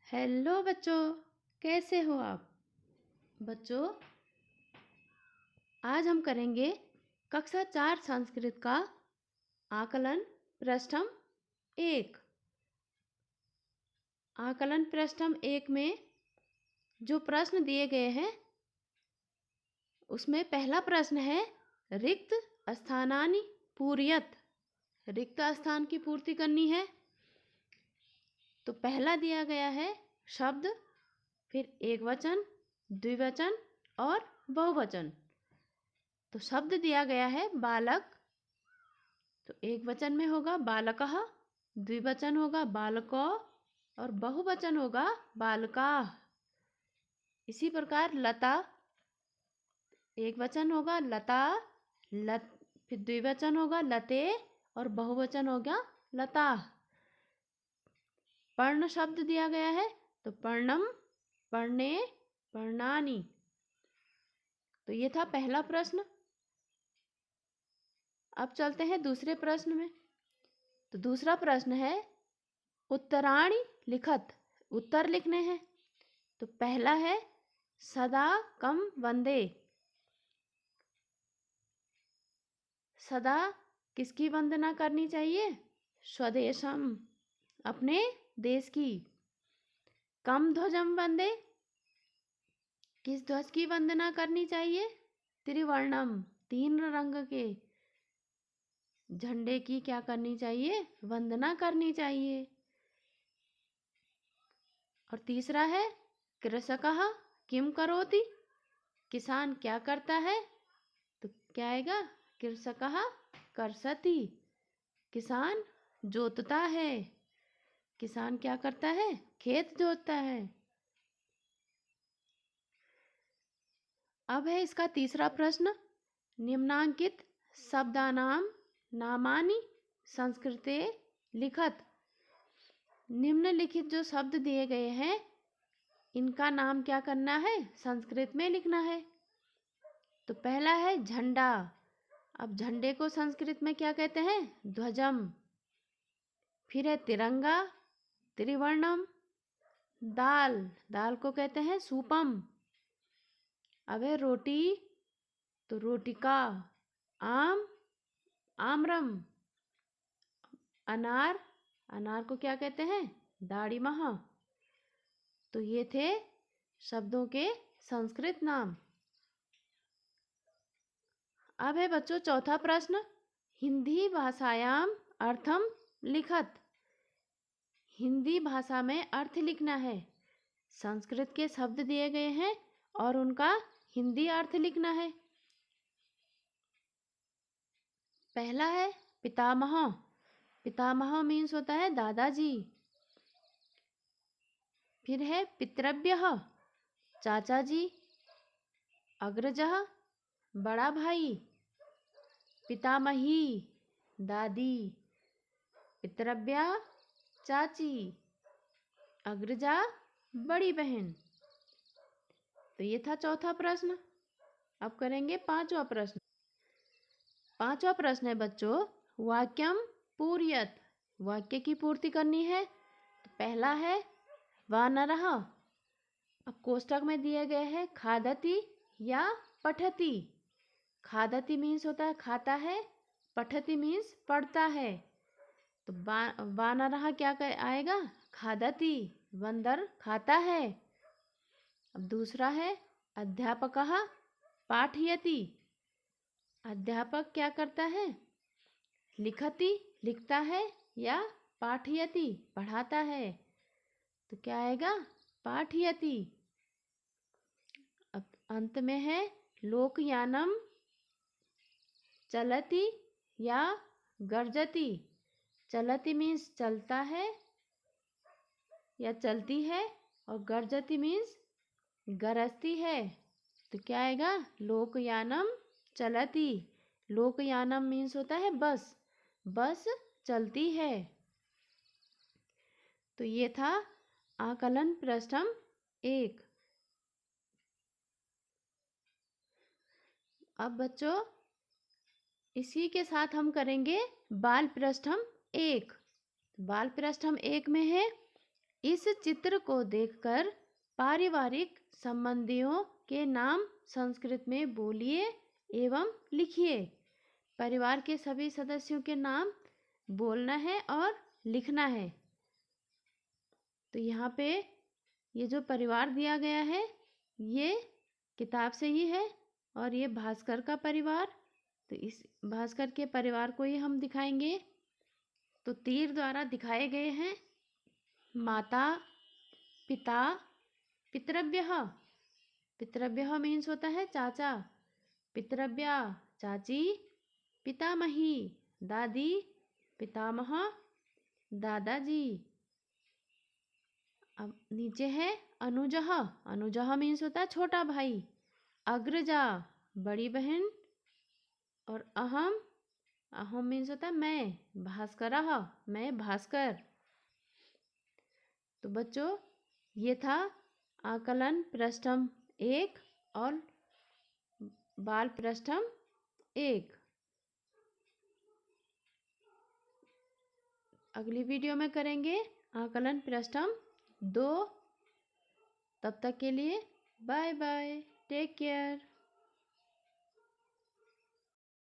Hello बच्चों, कैसे हो आप? बच्चों, आज हम करेंगे कक्षा 4 संस्कृत का आकलन पृष्ठम 1। आकलन पृष्ठम 1 में जो प्रश्न दिए गए हैं उसमें पहला प्रश्न है रिक्त स्थानानि पूरयत। रिक्त स्थान की पूर्ति करनी है। तो पहला दिया गया है शब्द, फिर एक वचन, द्विवचन और बहुवचन। तो शब्द दिया गया है बालक, तो एक वचन में होगा बालकः, द्विवचन होगा बालको और बहुवचन होगा बालका। इसी प्रकार लता, एक वचन होगा लता, फिर द्विवचन होगा लते और बहुवचन होगा लता। पर्ण शब्द दिया गया है तो पर्णम, पर्णे, पर्णानि। तो ये था पहला प्रश्न। अब चलते हैं दूसरे प्रश्न में। तो दूसरा प्रश्न है उत्तराणि लिखत। उत्तर लिखने हैं। तो पहला है सदा कम वंदे। सदा किसकी वंदना करनी चाहिए? स्वदेशम, अपने देश की। कम ध्वजम वंदे, किस ध्वज की वंदना करनी चाहिए? त्रिवर्णम, 3 रंग के झंडे की क्या करनी चाहिए? वंदना करनी चाहिए। और तीसरा है कृषकः किम करोति। किसान क्या करता है? तो क्या आएगा? कृषकः कर्षति। किसान जोतता है। किसान क्या करता है? खेत जोतता है। अब है इसका तीसरा प्रश्न। निम्नांकित शब्दानां नामानि संस्कृते लिखत। निम्नलिखित जो शब्द दिए गए हैं इनका नाम क्या करना है? संस्कृत में लिखना है। तो पहला है झंडा। अब झंडे को संस्कृत में क्या कहते हैं? ध्वजम। फिर है तिरंगा, त्रिवर्णम। दाल, दाल को कहते हैं सूपम। अब है रोटी, तो रोटिका। आम, आम्रम। अनार, अनार को क्या कहते हैं? दाड़िमः। तो ये थे शब्दों के संस्कृत नाम। अब है बच्चों चौथा प्रश्न। हिंदी भाषायाम अर्थम लिखत। हिंदी भाषा में अर्थ लिखना है। संस्कृत के शब्द दिए गए हैं और उनका हिंदी अर्थ लिखना है। पहला है पितामह। पितामह मीन्स होता है दादाजी। फिर है पितृव्यः, चाचा जी। अग्रजः, बड़ा भाई। पितामही, दादी। पितृव्या, चाची। अग्रजा, बड़ी बहन। तो ये था चौथा प्रश्न। अब करेंगे पांचवा प्रश्न। पांचवा प्रश्न है बच्चों वाक्यम पूर्यत। वाक्य की पूर्ति करनी है। तो पहला है वानरः। अब कोष्टक में दिए गए हैं खादति या पठति। खादति मीन्स होता है खाता है, पठति मीन्स पढ़ता है। तो वानरः क्या आएगा? खादति, बंदर खाता है। अब दूसरा है अध्यापकः पाठयति। अध्यापक क्या करता है? लिखति, लिखता है या पाठयति, पढ़ाता है। तो क्या आएगा? पाठयति। अब अंत में है लोकयानम चलति या गर्जति। चलति मीन्स चलता है या चलती है और गर्जति मीन्स गरजती है। तो क्या आएगा? लोकयानम चलति। लोकयानम मीन्स होता है बस, बस चलती है। तो ये था आकलन पृष्ठम 1। अब बच्चों इसी के साथ हम करेंगे बाल पृष्ठम 1। बाल पृष्ठम 1 में है इस चित्र को देखकर पारिवारिक संबंधियों के नाम संस्कृत में बोलिए एवं लिखिए। परिवार के सभी सदस्यों के नाम बोलना है और लिखना है। तो यहाँ पे ये जो परिवार दिया गया है ये किताब से ही है और ये भास्कर का परिवार। तो इस भास्कर के परिवार को ही हम दिखाएंगे। तो तीर द्वारा दिखाए गए हैं माता, पिता, पितृव्यः। पितृव्यः मीन्स होता है चाचा, पितृव्या चाची, पितामही दादी, पितामह दादाजी। अब नीचे है अनुजः। अनुजः मीन्स होता है छोटा भाई, अग्रजा बड़ी बहन और अहम, अहम मीन्स होता है मैं, भास्करः मैं भास्कर। तो बच्चों ये था आकलन पृष्ठम 1 और बाल पृष्ठम 1। अगली वीडियो में करेंगे आकलन पृष्ठम 2। तब तक के लिए बाय बाय, टेक केयर।